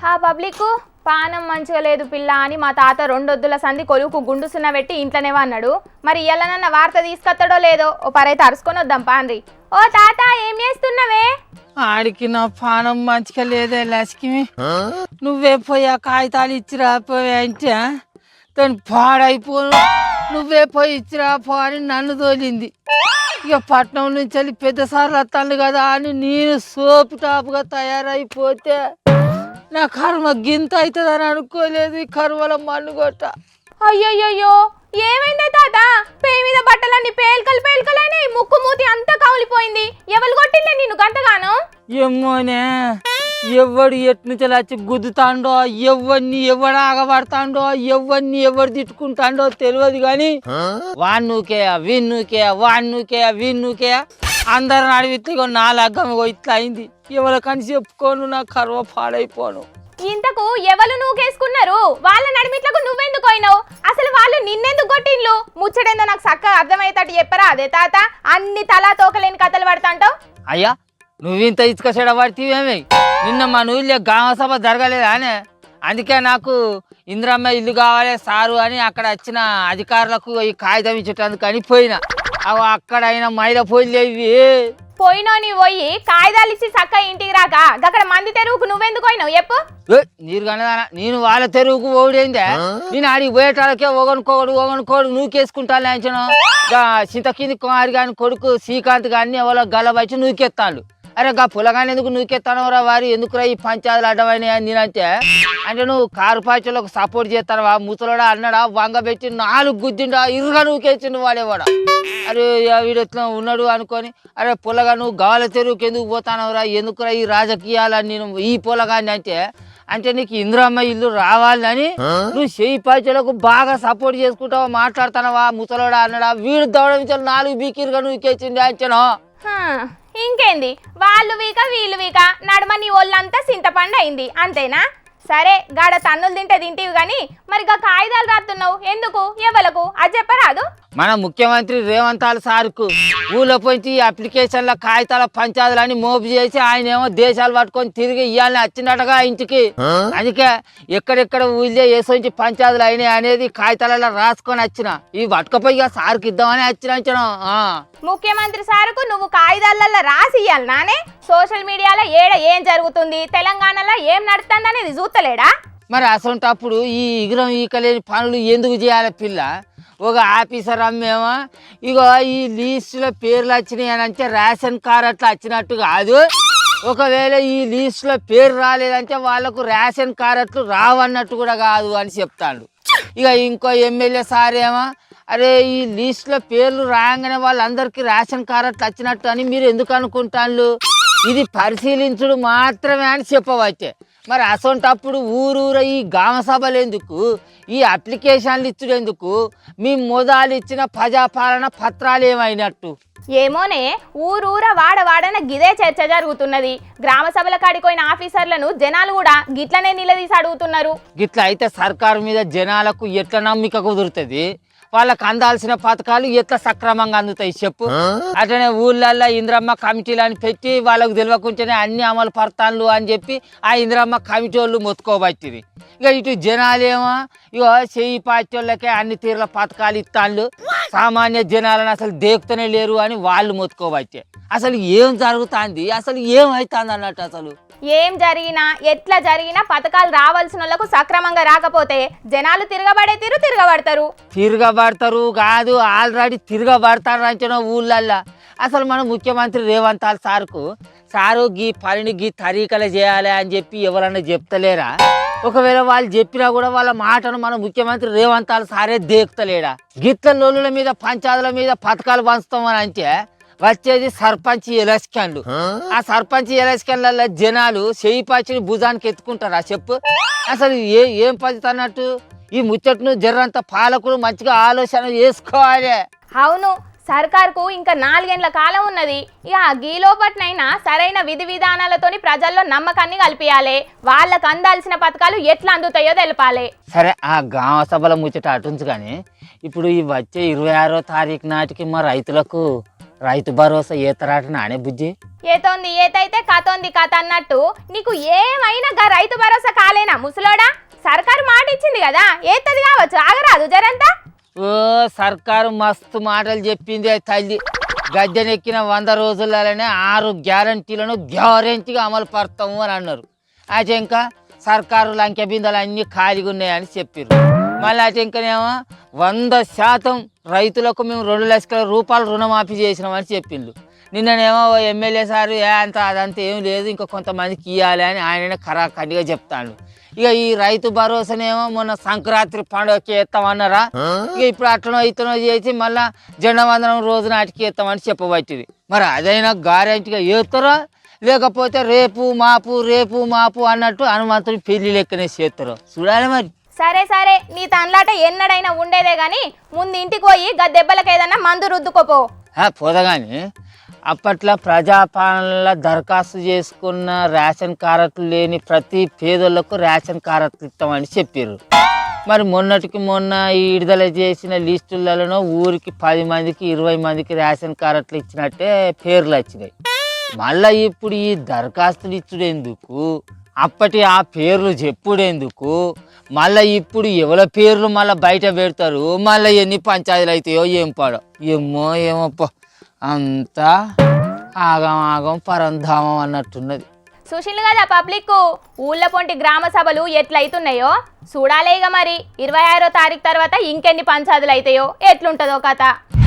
ఆ పబ్లిక్ పానం మంచిగా లేదు పిల్ల అని మా తాత రెండొద్దుల సంధి కొలువుకు గుండుసున్న పెట్టి ఇంట్లోనే అన్నాడు. మరి ఇయ్యాలనన్న వార్త తీసుకొస్తాడో లేదో ఓ పరైతే అరుసుకొని వద్దాం పాండ్రి. ఓ తాత ఏం చేస్తున్నావే? ఆడికి నా పానం మంచిగా లేదే లక్ష్మి, నువ్వే పోయి ఆ కాగితాలు ఇచ్చిరా పోయి అంటే దాన్ని పాడైపోను, నువ్వే పోయి ఇచ్చిరా పో అని నన్ను తోలింది. ఇక పట్నం నుంచి వెళ్ళి పెద్ద సార్లు వస్తాను కదా అని నేను సోపు టాపుగా తయారైపోతే నా కర్మ గింత అవుతుందని అనుకోలేదు. ఈ కర్మల మన్నుగొట్ట. అయ్యయ్యో ఏమైందే తాత? పేయి మీద బట్టలన్నీ పేల్కలైనాయి, ముక్కు మూతి అంతా కౌలిపోయింది. ఎవరు కొట్టిందే నిన్ను గంతగాను? ఏమోనే, ఎవడు ఎట్నుంచి వచ్చి గుద్దుతాండో, ఎవరిని ఎవడు ఆగబడతాండో, ఎవరిని ఎవడు తిట్టుకుంటాండో తెలియదు కానీ వాన్నూకే వీన్నూకే అందరిని అడిగితే నా లగ్గం ఇట్లా అయింది. ఎవరికని చెప్పుకోను, నా కర్వ పాడైపోను. ఇంతకు ఎవరు నూకేసుకున్నారు? వాళ్ళ నడిమిట్లకు నువ్వెందుకు పోయినావు? అసలు వాళ్ళు నిన్నెందుకు కొట్టిండ్లు? ముచ్చడేందో నాకు చక్కగా అర్థమయ్యేటట్టు చెప్పరా అదే తాత. అన్ని తలా తోకలేని కథలు పడతాంటావు. అయ్యా నువ్వింత ఇసుక చెడబడితేవేమి? నిన్న మా ఊళ్ళో గ్రామ సభ జరగలేదా అనే, అందుకే నాకు ఇంద్రమ్మ ఇల్లు కావాలి సారు అని అక్కడ వచ్చిన అధికారులకు ఈ కాగితం ఇచ్చేటందుకు అని పోయినా. అవి అక్కడ అయినా మైల పోయిలేవి. పోయినోని పోయి కాగితాలు ఇచ్చి చక్క ఇంటికి రాక అక్కడ మంది తెరువుకు నువ్వెందుకు పోయినావు చెప్పు? నీరు కనదానా, నేను వాళ్ళ తెరువుకు ఓడేందే? నేను ఆడికి పోయేటాలకే ఒగనుకోడు నూకేసుకుంటాను అంచను. చింత కింది కుమారి గాని కొడుకు శ్రీకాంత్ గారిని ఎవరో గల్లబచ్చి నూకెత్తాడు. అరే గా పులగాని ఎందుకు నూకెత్తాను రా వారి, ఎందుకురా ఈ పంచాయతీలు అడ్డమైనాయి అని నేనంటే, అంటే నువ్వు కారు పార్టీలకు సపోర్ట్ చేస్తానవా ముసలోడా అన్నాడా, వంగబెట్టి 4 గుద్దిండా ఇరుగా నూకేసిండు వాడేవాడ. అరే వీడు ఎట్లా ఉన్నాడు అనుకొని, అరే పులగా నువ్వు గాల తెరువుకి ఎందుకు పోతానవరా, ఎందుకురా ఈ రాజకీయాలని నేను ఈ పులగాన్ని అంటే నీకు ఇంద్రమ్మ ఇల్లు రావాలని నువ్వు చేయి పార్టీలకు బాగా సపోర్ట్ చేసుకుంటావా మాట్లాడుతానవా ముసలోడా అన్నాడా, వీడు దవడం 4 బీకిరుగా నూకేసింది అంచను. ఇంకేంది, వాళ్ళు వీక వీళ్ళు వీక నడమ నీ ఒళ్ళంతా చింతపండు అయింది అంతేనా? సరే గాడ తన్నులు తింటే తింటివి గాని మరి గా కాగితాలు రాస్తున్నావు ఎందుకు, ఎవలకు అది చెప్పరాదు? మన ముఖ్యమంత్రి రేవంత్ సార్కు ఊళ్ళో పోయి అప్లికేషన్ల కాగితాల పంచాయతీలని మోపు చేసి ఆయన ఏమో దేశాలు పట్టుకొని తిరిగి ఇవ్వాలని వచ్చినట్టుగా ఇంటికి. అందుకే ఎక్కడెక్కడ ఊళ్ళో వేసొంచి పంచాయతీలు అయినాయి అనేది కాగితాలలో రాసుకొని వచ్చిన, ఇవి పట్టుకపోయి సార్కి ఇద్దామని వచ్చిన. ముఖ్యమంత్రి సారుకు నువ్వు కాగితాలలో రాసి ఇయ్యాలి నానే? సోషల్ మీడియాలో ఏం జరుగుతుంది, తెలంగాణలో ఏం నడుస్తుంది అనేది చూస్తలేడా? మరి అసలు ఈ ఇగురం ఈకలేని పనులు ఎందుకు చేయాలి పిల్ల? ఒక ఆఫీసర్ అమ్మేమో ఇగో ఈ లిస్టులో పేర్లు వచ్చినాయి అని అంటే రేషన్ కార్డు అట్లా వచ్చినట్టు కాదు. ఒకవేళ ఈ లిస్టులో పేరు రాలేదంటే వాళ్ళకు రేషన్ కార్డు అట్లు రావన్నట్టు కూడా కాదు అని చెప్తాడు. ఇక ఇంకో ఎమ్మెల్యే సార్ ఏమో అరే ఈ లిస్టులో పేర్లు రాగానే వాళ్ళందరికీ రేషన్ కార్డు అట్లా వచ్చినట్టు అని మీరు ఎందుకు అనుకుంటాను, ఇది పరిశీలించుడు మాత్రమే అని చెప్పవచ్చే. మరి అసొంటప్పుడు ఊరూర ఈ గ్రామ సభలు ఎందుకు, ఈ అప్లికేషన్లు ఇచ్చుడు ఎందుకు, మీ మొదలు ఇచ్చిన ప్రజాపాలన పత్రాలు ఏమైనట్టు? ఏమోనే, ఊరూర వాడవాడన గిదే చర్చ జరుగుతున్నది. గ్రామ సభల కాడిపోయిన ఆఫీసర్లను జనాలు కూడా గిట్లనే నిలదీసి అడుగుతున్నారు. గిట్ల అయితే సర్కారు మీద జనాలకు ఎట్లా నమ్మిక కుదురుతుంది? వాళ్ళకు అందాల్సిన పథకాలు ఎట్లా సక్రమంగా అందుతాయి చెప్పు? అట్లనే ఊళ్ళల్లో ఇంద్రమ్మ కమిటీలు అని పెట్టి వాళ్ళకు తెలియకుండానే అన్ని అమలు పడతాను అని చెప్పి ఆ ఇంద్రమ్మ కమిటీ వాళ్ళు మొత్తుకోబట్టింది. ఇక ఇటు జనాలేమో ఇక చెయ్యి పార్టీ వాళ్ళకే అన్ని తీరుల పథకాలు ఇస్తాళ్ళు, సామాన్య జనాలను అసలు దేకుతూనే లేరు అని వాళ్ళు మొత్తుకోబట్టే. అసలు ఏం జరుగుతుంది, అసలు ఏమవుతుంది అన్నట్టు? అసలు ఏం జరిగినా ఎట్లా జరిగినా పథకాలు రావాల్సిన వాళ్ళకు సక్రమంగా రాకపోతే జనాలు తిరగబడతారు కాదు, ఆల్రెడీ తిరగబడతారు అంచనా ఊళ్ళల్లో. అసలు మన ముఖ్యమంత్రి రేవంత్ సారు గీ పనిని గీ తరీకలు చేయాలి అని చెప్పి ఎవరన్నా చెప్తలేరా? ఒకవేళ వాళ్ళు చెప్పినా కూడా వాళ్ళ మాటను మన ముఖ్యమంత్రి రేవంత్ సారే దేకుతలేడా? గిట్ల లోళ్ళ మీద పంచాయతీల మీద పథకాలు పంచుతామని అంటే వచ్చేది సర్పంచ్ ఎలక్షన్లు. ఆ సర్పంచ్ ఎలక్షన్లలో జనాలు చేయి పాచిని భుజానికి ఎత్తుకుంటారా చెప్పు? అసలు ఏం పద్ధతి అన్నట్టు? ఈ ముచ్చట్ను జర్రంత పాలకులు మంచిగా ఆలోచన చేసుకోవాలి. అవును, సర్కార్కు ఇంకా 4 ఏళ్ల కాలం ఉన్నది. ఇక గీలోపట్నైనా సరైన విధి విధానాలతోని ప్రజల్లో నమ్మకాన్ని కల్పియాలి. వాళ్ళకు అందాల్సిన పథకాలు ఎట్లా అందుతాయో తెలపాలి. సరే ఆ గ్రామ సభల ముచ్చట అటుంచు కానీ ఇప్పుడు ఈ వచ్చే 26వ తారీఖు నాటికి మా రైతులకు రైతు భరోసా ఏతరాట నానే బుజ్జి? ఏతోంది ఏతైతే కతోంది కథ అన్నట్టు నీకు ఏమైనా రైతు భరోసా కాలే కదా ఏత్తది కావచ్చు ఆగరాదు జరంతా. ఓ సర్కారు మస్తు మాటలు చెప్పింది తల్లి. గద్దెనెక్కిన 100 రోజులలోనే 6 గ్యారంటీలను గ్యారంటీగా అమలు పడతాము అని అన్నారు. అయితే ఇంకా సర్కారు లంకె బిందెలు అన్నీ ఖాళీగా ఉన్నాయని చెప్పారు. మళ్ళీ అయితే ఇంకనేమో 100% రైతులకు మేము 2 లక్షల రూపాయలు రుణమాఫీ చేసినామని చెప్పిండు. నిన్ననేమో ఎమ్మెల్యే సారు అంత అదంతా ఏం లేదు ఇంకా కొంతమందికి ఇవ్వాలి అని ఆయన ఖరాఖండిగా చెప్తాడు. ఇక ఈ రైతు భరోసానేమో మొన్న సంక్రాంతి పండుగకి ఎత్తామన్నారా, ఇక ఇప్పుడు అట్లనో ఇతనో చేసి మళ్ళా జెండా వందనం రోజు నాటికి ఎత్తామని చెప్పబట్టింది. మరి అదైనా గ్యారెంటీగా చేస్తారో లేకపోతే రేపు మాపు అన్నట్టు హనుమంతుని పెళ్లి లెక్కనే చేస్తారో చూడాలి మరి. సరే సరే నీ తనలాట ఎన్నడైనా ఉండేదే గాని ముందు ఇంటికి పోయి గద్దెబ్బలకు ఏదన్నా మందు రుద్దుకోపో. పోదగాని అప్పట్లో ప్రజాపాలనలో దరఖాస్తు చేసుకున్న రేషన్ కార్డులు లేని ప్రతి పేదోళ్లకు రేషన్ కార్డులు ఇస్తామని చెప్పారు. మరి మొన్నటికి మొన్న ఈ విడుదల చేసిన లిస్టులలో ఊరికి 10 మందికి 20 మందికి రేషన్ కార్డులు ఇచ్చినట్టే పేర్లు వచ్చినాయి. మళ్ళీ ఇప్పుడు ఈ దరఖాస్తులు ఇచ్చుడెందుకు, అప్పటి ఆ పేర్లు చెప్పుడెందుకు, మళ్ళీ ఇప్పుడు ఎవరి పేర్లు మళ్ళీ బయట పెడతారు, మళ్ళీ ఎన్ని పంచాయతీలు అవుతాయో ఏం పాడో ఏమో అంతా ఆగం పరంధామం అన్నట్టున్నది. చూసిండు కదా పబ్లిక్ ఊళ్ళ పొంటి గ్రామ సభలు ఎట్లయితున్నాయో చూడాలే. ఇక మరి 26వ తారీఖు తర్వాత ఇంకెన్ని పంచాయతీలు అవుతాయో ఎట్లుంటుందో కథ.